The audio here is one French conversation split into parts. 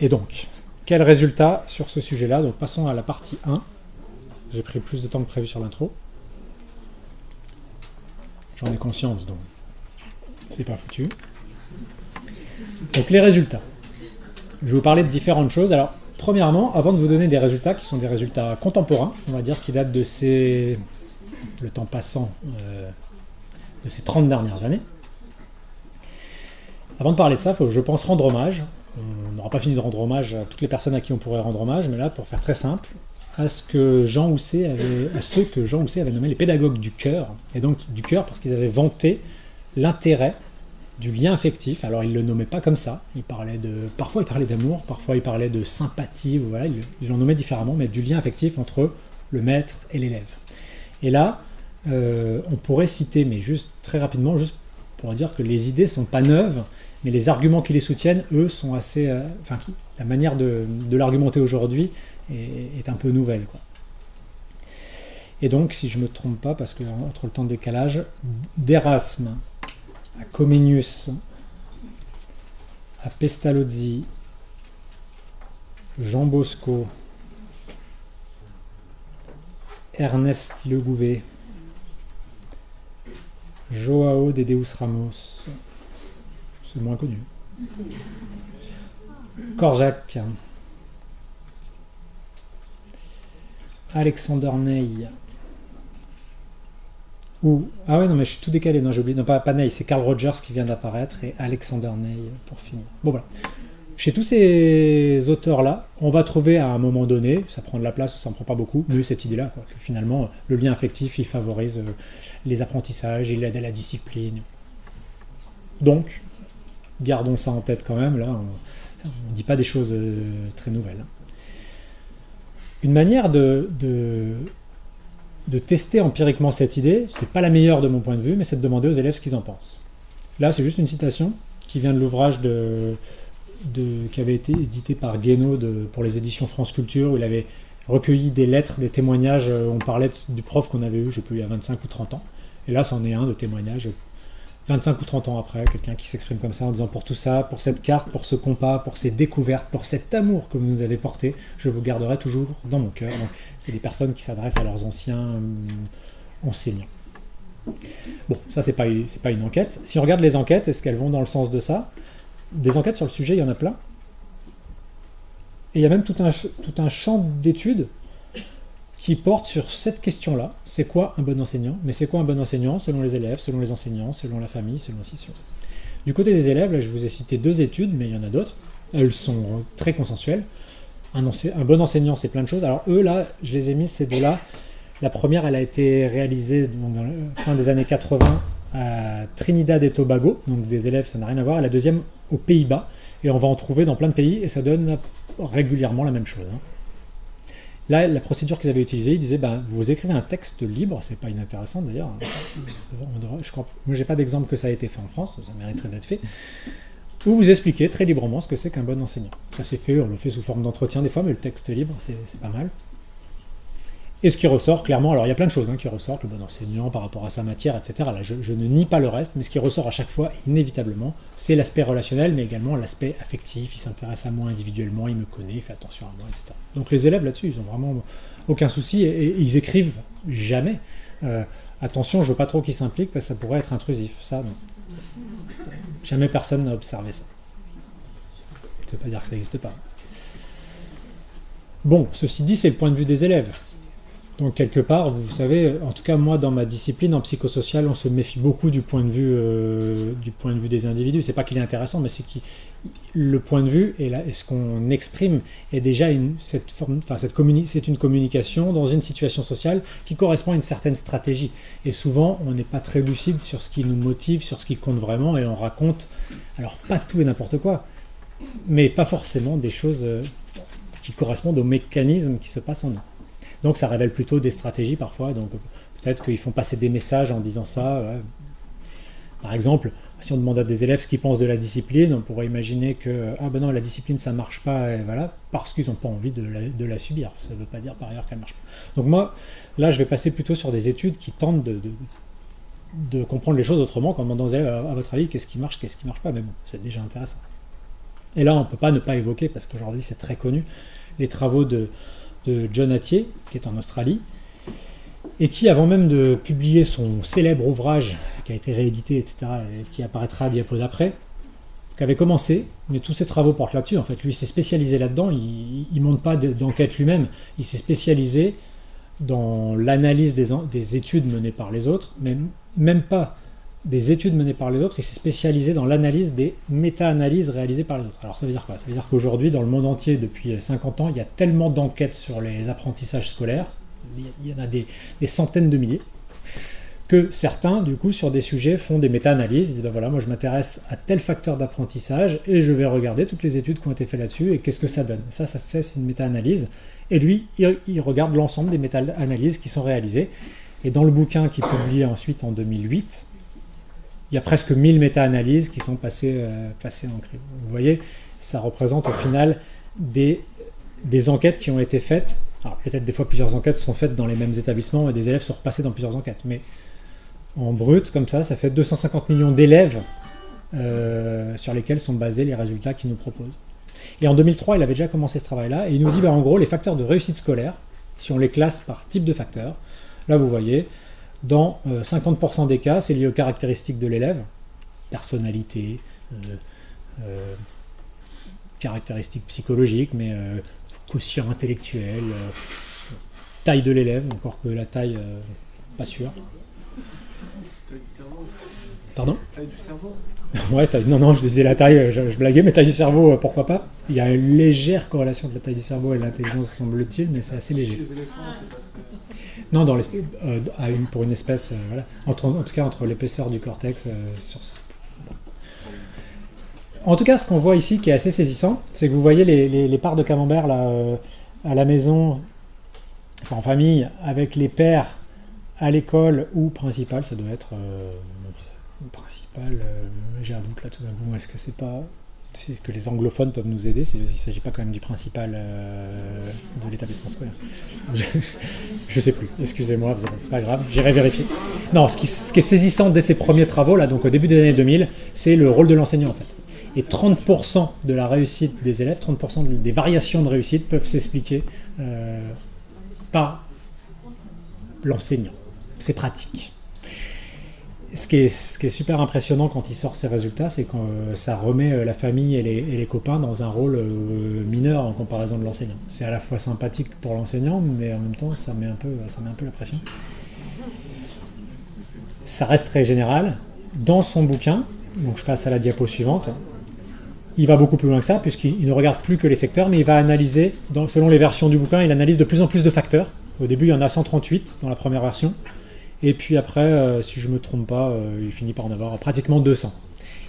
Et donc, quel résultat sur ce sujet-là? Donc passons à la partie 1. J'ai pris plus de temps que prévu sur l'intro. J'en ai conscience, donc c'est pas foutu. Donc les résultats. Je vais vous parler de différentes choses. Alors, premièrement, avant de vous donner des résultats qui sont des résultats contemporains, on va dire qui datent de le temps passant, de ces 30 dernières années, avant de parler de ça, il faut, je pense, rendre hommage. On n'aura pas fini de rendre hommage à toutes les personnes à qui on pourrait rendre hommage, mais là, pour faire très simple, à ceux que Jean Housset avait nommé les pédagogues du cœur, et donc du cœur parce qu'ils avaient vanté l'intérêt du lien affectif. Alors il ne le nommait pas comme ça, parfois il parlait d'amour, parfois il parlait de sympathie, voilà, il l'en nommait différemment, mais du lien affectif entre le maître et l'élève. Et là, on pourrait citer, mais juste très rapidement, juste pour dire que les idées ne sont pas neuves, mais les arguments qui les soutiennent, eux, sont assez... la manière de l'argumenter aujourd'hui est un peu nouvelle, quoi. Et donc, si je ne me trompe pas, parce que entre le temps de décalage, d'Erasme à Comenius, à Pestalozzi, Jean Bosco, Ernest Le Gouvet, Joao de Deus Ramos, c'est moins connu, Korjak, Alexander Ney, ah ouais, non, mais je suis tout décalé, non, j'ai oublié, non, pas Ney, c'est Carl Rogers qui vient d'apparaître, et Alexander Ney pour finir. Bon, voilà. Chez tous ces auteurs-là, on va trouver à un moment donné, ça prend de la place ou ça ne prend pas beaucoup, mais cette idée-là, quoi, que finalement, le lien affectif, il favorise les apprentissages, il aide à la discipline. Donc, gardons ça en tête quand même, là, on ne dit pas des choses très nouvelles. Une manière de tester empiriquement cette idée, c'est pas la meilleure de mon point de vue, mais c'est de demander aux élèves ce qu'ils en pensent. Là, c'est juste une citation qui vient de l'ouvrage qui avait été édité par Guénaud pour les éditions France Culture, où il avait recueilli des lettres, des témoignages, on parlait du prof qu'on avait eu, je ne sais plus, il y a 25 ou 30 ans. Et là, c'en est un de témoignage 25 ou 30 ans après, quelqu'un qui s'exprime comme ça en disant pour tout ça, pour cette carte, pour ce compas, pour ces découvertes, pour cet amour que vous nous avez porté, je vous garderai toujours dans mon cœur. Donc, c'est des personnes qui s'adressent à leurs anciens enseignants. Bon, ça c'est pas une enquête. Si on regarde les enquêtes, est-ce qu'elles vont dans le sens de ça? Des enquêtes sur le sujet, il y en a plein. Et il y a même tout un champ d'études qui porte sur cette question-là. C'est quoi un bon enseignant? Mais c'est quoi un bon enseignant selon les élèves, selon les enseignants, selon la famille, selon ci, selon ça. Du côté des élèves, là, je vous ai cité 2 études, mais il y en a d'autres. Elles sont très consensuelles. Un bon enseignant, c'est plein de choses. Alors eux, là, je les ai mis, ces 2-là. La première, elle a été réalisée dans la fin des années 80 à Trinidad et Tobago. Donc des élèves, ça n'a rien à voir. Et la deuxième, aux Pays-Bas. Et on va en trouver dans plein de pays, et ça donne régulièrement la même chose, hein. Là, la procédure qu'ils avaient utilisée, ils disaient vous écrivez un texte libre, c'est pas inintéressant d'ailleurs. Moi, j'ai pas d'exemple que ça a été fait en France, ça mériterait d'être fait. Où vous expliquez très librement ce que c'est qu'un bon enseignant. Ça s'est fait, on le fait sous forme d'entretien des fois, mais le texte libre, c'est pas mal. Et ce qui ressort clairement, alors il y a plein de choses qui ressortent, le bon enseignant par rapport à sa matière, etc. Là, je ne nie pas le reste, mais ce qui ressort à chaque fois, inévitablement, c'est l'aspect relationnel, mais également l'aspect affectif. Il s'intéresse à moi individuellement, il me connaît, il fait attention à moi, etc. Donc les élèves là-dessus, ils n'ont vraiment aucun souci, et ils écrivent jamais. Attention, je veux pas trop qu'ils s'impliquent, parce que ça pourrait être intrusif. Ça, non. Jamais personne n'a observé ça. Ça ne veut pas dire que ça n'existe pas. Bon, ceci dit, c'est le point de vue des élèves. Donc quelque part, vous savez, en tout cas moi dans ma discipline en psychosocial, on se méfie beaucoup du point de vue des individus. C'est pas qu'il est intéressant, mais c'est que le point de vue et ce qu'on exprime est déjà c'est une communication dans une situation sociale qui correspond à une certaine stratégie. Et souvent, on n'est pas très lucide sur ce qui nous motive, sur ce qui compte vraiment, et on raconte, alors pas tout et n'importe quoi, mais pas forcément des choses qui correspondent aux mécanismes qui se passent en nous. Donc ça révèle plutôt des stratégies parfois, donc peut-être qu'ils font passer des messages en disant ça. Ouais. Par exemple, si on demande à des élèves ce qu'ils pensent de la discipline, on pourrait imaginer que non, la discipline ça marche pas, et voilà, parce qu'ils n'ont pas envie de la subir. Ça ne veut pas dire par ailleurs qu'elle marche pas. Donc moi, là je vais passer plutôt sur des études qui tentent de comprendre les choses autrement, en demandant aux élèves à votre avis qu'est-ce qui marche pas, mais bon, c'est déjà intéressant. Et là, on ne peut pas ne pas évoquer, parce qu'aujourd'hui c'est très connu, les travaux de John Hattie, qui est en Australie, et qui, avant même de publier son célèbre ouvrage, qui a été réédité, etc., et qui apparaîtra à diapo d'après, qui avait commencé, mais tous ses travaux portent là-dessus. En fait, lui, il s'est spécialisé là-dedans, il ne monte pas d'enquête lui-même, il s'est spécialisé dans l'analyse des études menées par les autres, mais même pas des études menées par les autres, il s'est spécialisé dans l'analyse des méta-analyses réalisées par les autres. Alors ça veut dire quoi? Ça veut dire qu'aujourd'hui, dans le monde entier, depuis 50 ans, il y a tellement d'enquêtes sur les apprentissages scolaires, il y en a des centaines de milliers, que certains, du coup, sur des sujets, font des méta-analyses. Ils disent, ben voilà, moi je m'intéresse à tel facteur d'apprentissage et je vais regarder toutes les études qui ont été faites là-dessus et qu'est-ce que ça donne. Ça c'est une méta-analyse. Et lui, il regarde l'ensemble des méta-analyses qui sont réalisées. Et dans le bouquin qu'il publie ensuite en 2008, il y a presque 1000 méta-analyses qui sont passées en crible. Vous voyez, ça représente au final des enquêtes qui ont été faites. Alors peut-être des fois plusieurs enquêtes sont faites dans les mêmes établissements et des élèves sont repassés dans plusieurs enquêtes. Mais en brut, comme ça fait 250 millions d'élèves sur lesquels sont basés les résultats qu'il nous propose. Et en 2003, il avait déjà commencé ce travail-là, et il nous dit, en gros, les facteurs de réussite scolaire, si on les classe par type de facteur, là vous voyez, dans 50% des cas, c'est lié aux caractéristiques de l'élève, personnalité, caractéristiques psychologiques, mais quotient intellectuel, taille de l'élève, encore que la taille, pas sûr. Taille du cerveau. Pardon ? Taille du cerveau. Ouais, non, je disais la taille, je blaguais, mais taille du cerveau, pourquoi pas. Il y a une légère corrélation entre la taille du cerveau et l'intelligence, semble-t-il, mais c'est assez léger. Chez les éléphants, c'est pas très... Non, pour une espèce, voilà. En tout cas, entre l'épaisseur du cortex sur ça. En tout cas, ce qu'on voit ici qui est assez saisissant, c'est que vous voyez les parts de camembert là, à la maison, enfin, en famille, avec les pères à l'école ou principal, ça doit être principal, j'ai un doute là tout d'un coup, est-ce que c'est pas... C'est que les anglophones peuvent nous aider, il ne s'agit pas quand même du principal de l'établissement scolaire. Je sais plus, excusez-moi, c'est pas grave, j'irai vérifier. Non, ce qui est saisissant dès ces premiers travaux, là, donc au début des années 2000, c'est le rôle de l'enseignant en fait. Et 30% de la réussite des élèves, 30% des variations de réussite peuvent s'expliquer par l'enseignant. C'est pratique. Ce qui est super impressionnant quand il sort ces résultats, c'est que ça remet la famille et les copains dans un rôle mineur en comparaison de l'enseignant. C'est à la fois sympathique pour l'enseignant, mais en même temps, ça met un peu la pression. Ça reste très général. Dans son bouquin, donc je passe à la diapo suivante, il va beaucoup plus loin que ça, puisqu'il ne regarde plus que les secteurs, mais il va analyser, selon les versions du bouquin, il analyse de plus en plus de facteurs. Au début, il y en a 138 dans la première version. Et puis après, si je ne me trompe pas, il finit par en avoir pratiquement 200.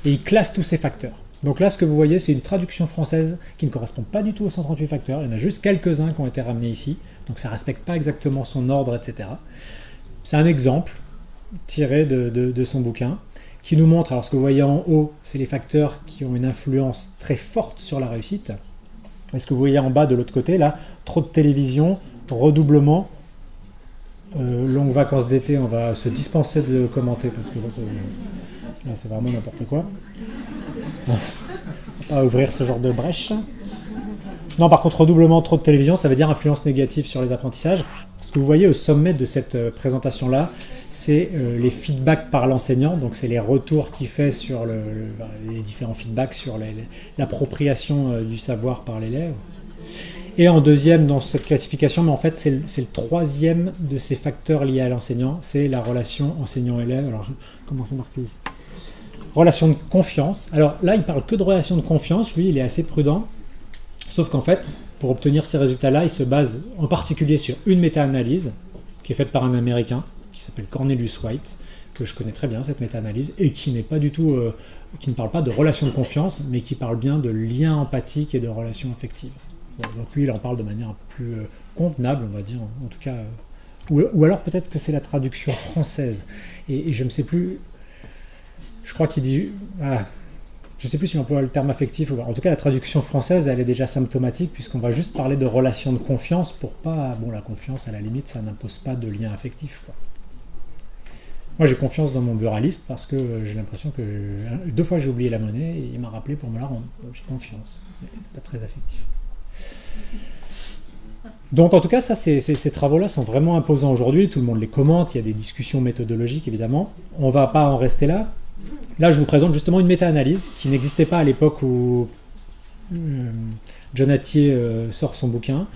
Et il classe tous ces facteurs. Donc là, ce que vous voyez, c'est une traduction française qui ne correspond pas du tout aux 138 facteurs. Il y en a juste quelques-uns qui ont été ramenés ici. Donc ça ne respecte pas exactement son ordre, etc. C'est un exemple tiré de son bouquin qui nous montre, alors ce que vous voyez en haut, c'est les facteurs qui ont une influence très forte sur la réussite. Et ce que vous voyez en bas de l'autre côté, là, trop de télévision, redoublement, longues vacances d'été, on va se dispenser de commenter parce que là c'est vraiment n'importe quoi. On va pas ouvrir ce genre de brèche. Non, par contre, redoublement, trop de télévision, ça veut dire influence négative sur les apprentissages. Ce que vous voyez au sommet de cette présentation-là, c'est les feedbacks par l'enseignant, donc c'est les retours qu'il fait sur les différents feedbacks sur l'appropriation du savoir par l'élève. Et en deuxième dans cette classification, mais en fait c'est le troisième de ces facteurs liés à l'enseignant, c'est la relation enseignant-élève. Alors comment c'est marqué ici ? Relation de confiance. Alors là, il parle que de relation de confiance, lui il est assez prudent, sauf qu'en fait, pour obtenir ces résultats-là, il se base en particulier sur une méta-analyse qui est faite par un Américain qui s'appelle Cornelius White, que je connais très bien cette méta-analyse, et qui n'est pas du tout, qui ne parle pas de relation de confiance, mais qui parle bien de lien empathique et de relation affective. Donc lui, il en parle de manière un peu plus convenable, on va dire, en tout cas. Ou alors peut-être que c'est la traduction française. Et je ne sais plus, je crois qu'il dit... je ne sais plus si on emploie le terme affectif. En tout cas, la traduction française, elle est déjà symptomatique, puisqu'on va juste parler de relation de confiance pour pas... Bon, la confiance, à la limite, ça n'impose pas de lien affectif, quoi. Moi, j'ai confiance dans mon buraliste parce que j'ai l'impression que 2 fois j'ai oublié la monnaie et il m'a rappelé pour me la rendre. Donc, j'ai confiance. Mais c'est pas très affectif. Donc en tout cas, ces travaux-là sont vraiment imposants aujourd'hui, tout le monde les commente, il y a des discussions méthodologiques évidemment. On ne va pas en rester là. Là, je vous présente justement une méta-analyse qui n'existait pas à l'époque où John Hattie sort son bouquin,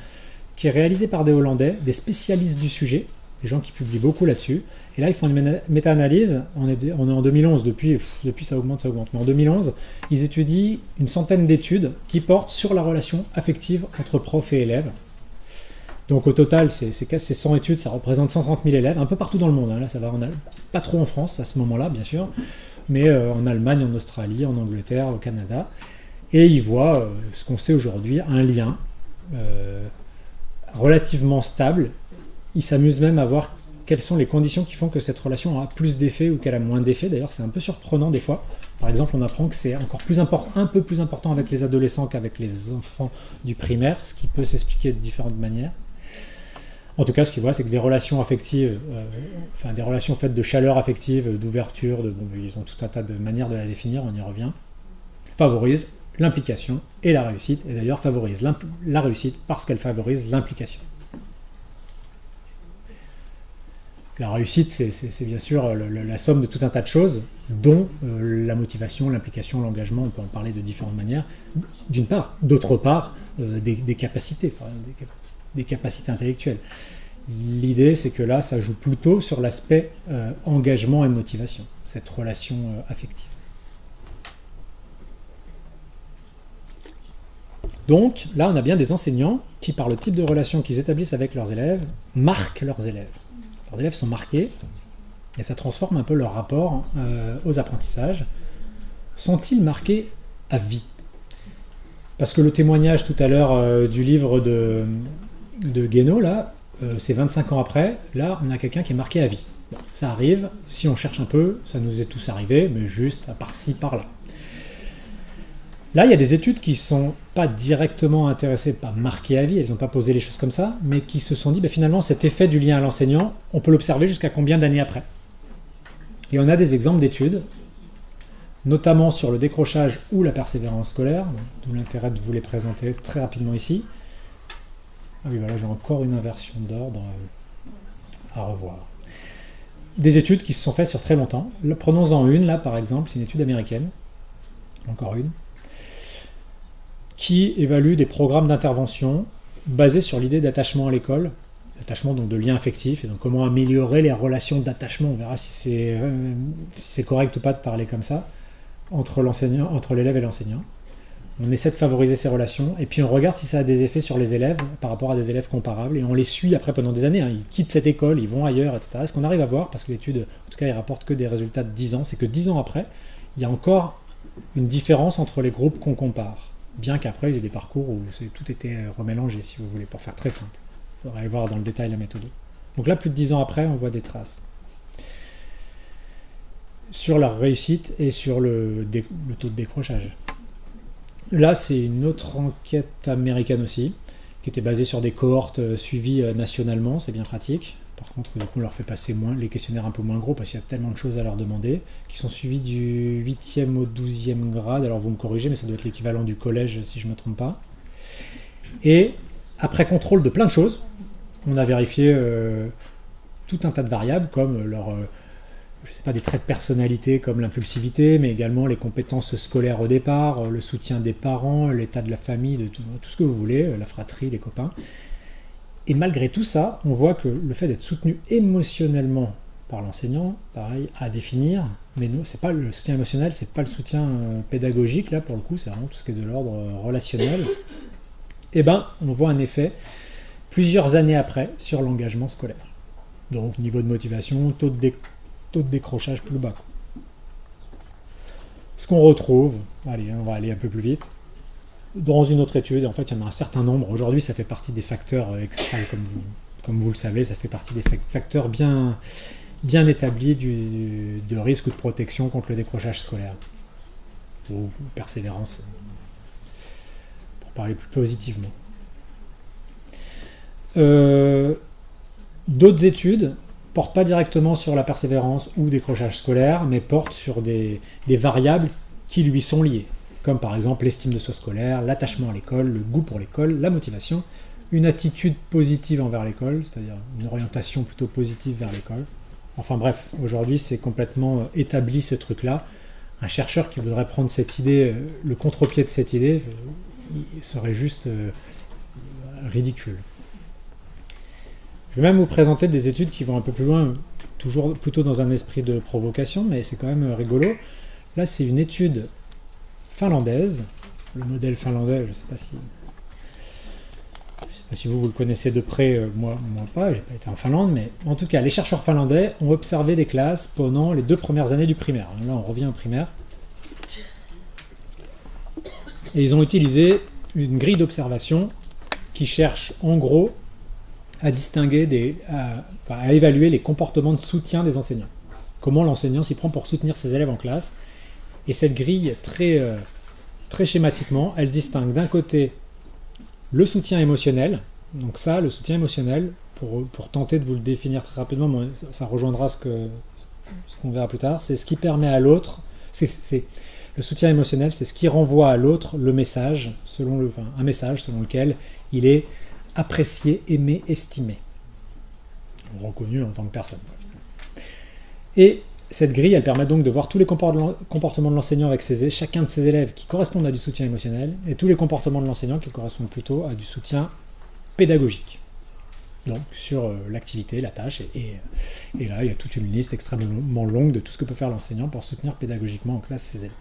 qui est réalisée par des Hollandais, des spécialistes du sujet, des gens qui publient beaucoup là-dessus. Et là, ils font une méta-analyse, on est en 2011, depuis ça augmente, mais en 2011, ils étudient une centaine d'études qui portent sur la relation affective entre prof et élève. Donc au total, ces 100 études, ça représente 130 000 élèves, un peu partout dans le monde. Hein. Là, ça va, pas trop en France à ce moment-là, bien sûr, mais en Allemagne, en Australie, en Angleterre, au Canada. Et ils voient, ce qu'on sait aujourd'hui, un lien relativement stable. Ils s'amusent même à voir quelles sont les conditions qui font que cette relation a plus d'effet ou qu'elle a moins d'effet. D'ailleurs, c'est un peu surprenant des fois. Par exemple, on apprend que c'est encore un peu plus important avec les adolescents qu'avec les enfants du primaire, ce qui peut s'expliquer de différentes manières. En tout cas, ce qu'ils voient, c'est que des relations affectives, des relations faites de chaleur affective, d'ouverture, ils ont tout un tas de manières de la définir, on y revient, favorisent l'implication et la réussite, et d'ailleurs favorisent la réussite parce qu'elle favorise l'implication. La réussite, c'est bien sûr la somme de tout un tas de choses, dont la motivation, l'implication, l'engagement, on peut en parler de différentes manières, d'une part. D'autre part, des capacités, des capacités intellectuelles. L'idée, c'est que là, ça joue plutôt sur l'aspect engagement et motivation, cette relation affective. Donc, là, on a bien des enseignants qui, par le type de relation qu'ils établissent avec leurs élèves, marquent leurs élèves. Leurs élèves sont marqués, et ça transforme un peu leur rapport aux apprentissages. Sont-ils marqués à vie ? Parce que le témoignage tout à l'heure du livre de Guénaud, là, c'est 25 ans après, là, on a quelqu'un qui est marqué à vie. Bon, ça arrive, si on cherche un peu, ça nous est tous arrivé, mais juste à par-ci, par-là. Là, il y a des études qui ne sont pas directement intéressées, pas marquées à vie, elles n'ont pas posé les choses comme ça, mais qui se sont dit, finalement, cet effet du lien à l'enseignant, on peut l'observer jusqu'à combien d'années après ? Et on a des exemples d'études, notamment sur le décrochage ou la persévérance scolaire, d'où l'intérêt de vous les présenter très rapidement ici. Ah oui, voilà, j'ai encore une inversion d'ordre à revoir. Des études qui se sont faites sur très longtemps. Prenons-en une, là, par exemple, c'est une étude américaine, encore une, qui évalue des programmes d'intervention basés sur l'idée d'attachement à l'école, l'attachement donc de lien affectif, et donc comment améliorer les relations d'attachement, on verra si c'est correct ou pas de parler comme ça, entre l'élève et l'enseignant. On essaie de favoriser ces relations, et puis on regarde si ça a des effets sur les élèves par rapport à des élèves comparables, et on les suit après pendant des années, hein. Ils quittent cette école, ils vont ailleurs, etc. Est-ce qu'on arrive à voir, parce que l'étude, en tout cas, il rapporte que des résultats de 10 ans, c'est que 10 ans après, il y a encore une différence entre les groupes qu'on compare. Bien qu'après, il y ait des parcours où tout était remélangé, si vous voulez, pour faire très simple. Il faudra aller voir dans le détail la méthode. Donc là, plus de 10 ans après, on voit des traces. Sur la réussite et sur le taux de décrochage. Là, c'est une autre enquête américaine aussi, qui était basée sur des cohortes suivies nationalement, c'est bien pratique. Par contre, du coup, on leur fait passer les questionnaires un peu moins gros parce qu'il y a tellement de choses à leur demander, qui sont suivis du 8e au 12e grade. Alors vous me corrigez, mais ça doit être l'équivalent du collège si je ne me trompe pas. Et après contrôle de plein de choses, on a vérifié tout un tas de variables comme des traits de personnalité comme l'impulsivité, mais également les compétences scolaires au départ, le soutien des parents, l'état de la famille, de tout ce que vous voulez, la fratrie, les copains. Et malgré tout ça, on voit que le fait d'être soutenu émotionnellement par l'enseignant, pareil, à définir, mais non, c'est pas le soutien émotionnel, c'est pas le soutien pédagogique, là pour le coup, c'est vraiment tout ce qui est de l'ordre relationnel, et on voit un effet plusieurs années après sur l'engagement scolaire. Donc niveau de motivation, taux de décrochage plus bas. Ce qu'on retrouve, allez, on va aller un peu plus vite, dans une autre étude, en fait, il y en a un certain nombre. Aujourd'hui, ça fait partie des facteurs extraits, comme vous le savez, ça fait partie des facteurs bien établis de risque ou de protection contre le décrochage scolaire. Ou persévérance, pour parler plus positivement. D'autres études porte pas directement sur la persévérance ou décrochage scolaire, mais porte sur des variables qui lui sont liées, comme par exemple l'estime de soi scolaire, l'attachement à l'école, le goût pour l'école, la motivation, une attitude positive envers l'école, c'est-à-dire une orientation plutôt positive vers l'école. Enfin bref, aujourd'hui c'est complètement établi ce truc-là. Un chercheur qui voudrait prendre cette idée, le contre-pied de cette idée, il serait juste ridicule. Je vais même vous présenter des études qui vont un peu plus loin, toujours plutôt dans un esprit de provocation, mais c'est quand même rigolo. Là, c'est une étude finlandaise, le modèle finlandais, je ne sais pas si vous le connaissez de près, moi pas, j'ai pas été en Finlande, mais en tout cas, les chercheurs finlandais ont observé des classes pendant les 2 premières années du primaire. Là, on revient au primaire. Et ils ont utilisé une grille d'observation qui cherche en gros à distinguer, à évaluer les comportements de soutien des enseignants. Comment l'enseignant s'y prend pour soutenir ses élèves en classe. Et cette grille, très schématiquement, elle distingue d'un côté le soutien émotionnel. Donc ça, le soutien émotionnel, pour tenter de vous le définir très rapidement, bon, ça rejoindra ce qu'on verra plus tard, c'est ce qui permet à l'autre, le soutien émotionnel, c'est ce qui renvoie à l'autre le message, un message selon lequel il est apprécié, aimé, estimé, reconnu en tant que personne. Et cette grille, elle permet donc de voir tous les comportements de l'enseignant avec chacun de ses élèves qui correspondent à du soutien émotionnel et tous les comportements de l'enseignant qui correspondent plutôt à du soutien pédagogique. Donc sur l'activité, la tâche, et là il y a toute une liste extrêmement longue de tout ce que peut faire l'enseignant pour soutenir pédagogiquement en classe ses élèves.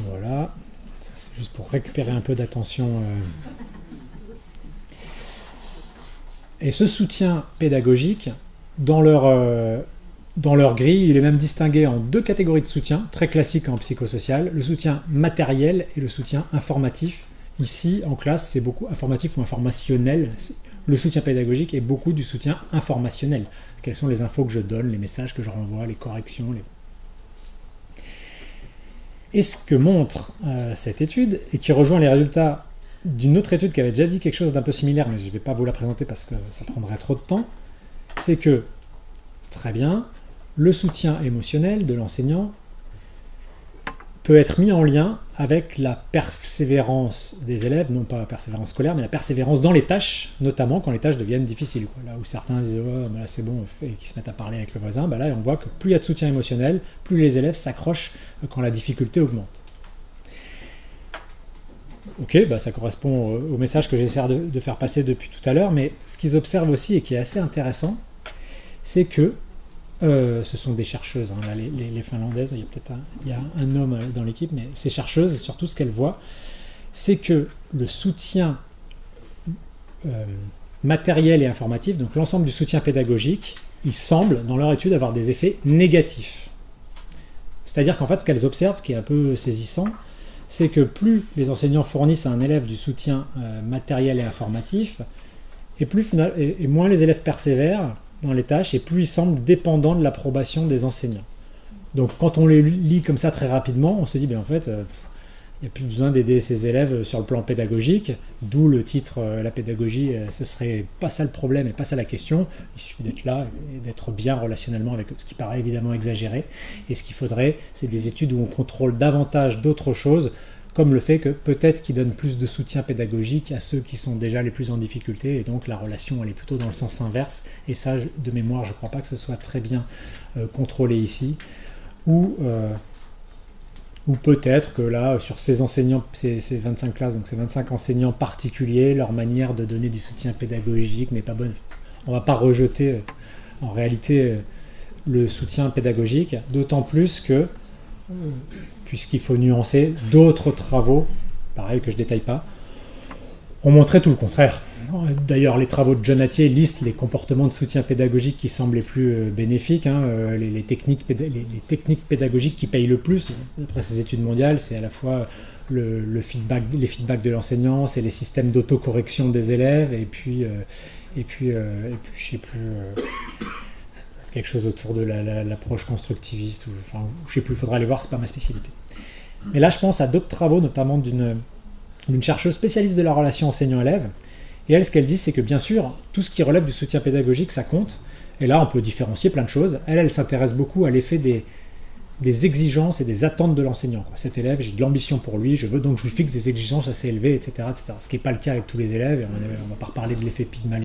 Voilà, ça, c'est juste pour récupérer un peu d'attention. Et ce soutien pédagogique, dans leur grille, il est même distingué en 2 catégories de soutien, très classiques en psychosocial, le soutien matériel et le soutien informatif. Ici, en classe, c'est beaucoup informatif ou informationnel. Le soutien pédagogique est beaucoup du soutien informationnel. Quelles sont les infos que je donne, les messages que je renvoie, les corrections. Et ce que montre cette étude, et qui rejoint les résultats d'une autre étude qui avait déjà dit quelque chose d'un peu similaire, mais je ne vais pas vous la présenter parce que ça prendrait trop de temps, c'est que, très bien, le soutien émotionnel de l'enseignant peut être mis en lien avec la persévérance des élèves, non pas la persévérance scolaire, mais la persévérance dans les tâches, notamment quand les tâches deviennent difficiles. Là où certains disent oh, ben là c'est bon, et qu'ils se mettent à parler avec le voisin, ben là on voit que plus il y a de soutien émotionnel, plus les élèves s'accrochent quand la difficulté augmente. Ok, bah ça correspond au message que j'essaie de faire passer depuis tout à l'heure, mais ce qu'ils observent aussi et qui est assez intéressant, c'est que ce sont des chercheuses, hein, là, les Finlandaises, il y a un homme dans l'équipe, mais ces chercheuses, surtout ce qu'elles voient, c'est que le soutien matériel et informatif, donc l'ensemble du soutien pédagogique, il semble, dans leur étude, avoir des effets négatifs. C'est-à-dire qu'en fait, ce qu'elles observent, qui est un peu saisissant, c'est que plus les enseignants fournissent à un élève du soutien matériel et informatif, et moins les élèves persévèrent dans les tâches, et plus ils semblent dépendants de l'approbation des enseignants. Donc quand on les lit comme ça très rapidement, on se dit, ben en fait, il n'y a plus besoin d'aider ses élèves sur le plan pédagogique, d'où le titre la pédagogie, ce serait pas ça le problème et pas ça la question, il suffit d'être là et d'être bien relationnellement avec eux, ce qui paraît évidemment exagéré, et ce qu'il faudrait, c'est des études où on contrôle davantage d'autres choses, comme le fait que peut-être qu'ils donnent plus de soutien pédagogique à ceux qui sont déjà les plus en difficulté, et donc la relation elle est plutôt dans le sens inverse, et ça de mémoire je ne crois pas que ce soit très bien contrôlé ici, ou peut-être que là, sur ces enseignants, ces 25 classes, donc ces 25 enseignants particuliers, leur manière de donner du soutien pédagogique n'est pas bonne. On ne va pas rejeter en réalité le soutien pédagogique, d'autant plus que puisqu'il faut nuancer, d'autres travaux, pareil que je ne détaille pas, ont montré tout le contraire. D'ailleurs, les travaux de John Hattie listent les comportements de soutien pédagogique qui semblent les plus bénéfiques, hein, les techniques pédagogiques qui payent le plus. D'après ces études mondiales, c'est à la fois les feedbacks de l'enseignant, c'est les systèmes d'autocorrection des élèves, et puis je sais plus... quelque chose autour de l'approche constructiviste, enfin, je ne sais plus, il faudra aller voir, c'est pas ma spécialité. Mais là, je pense à d'autres travaux, notamment d'une chercheuse spécialiste de la relation enseignant-élève, Et elle, ce qu'elle dit, c'est que bien sûr, tout ce qui relève du soutien pédagogique, ça compte. Et là, on peut différencier plein de choses. Elle s'intéresse beaucoup à l'effet des exigences et des attentes de l'enseignant. Cet élève, j'ai de l'ambition pour lui, donc je lui fixe des exigences assez élevées, etc. Ce qui n'est pas le cas avec tous les élèves. Et on ne va pas reparler de l'effet Pygmalion.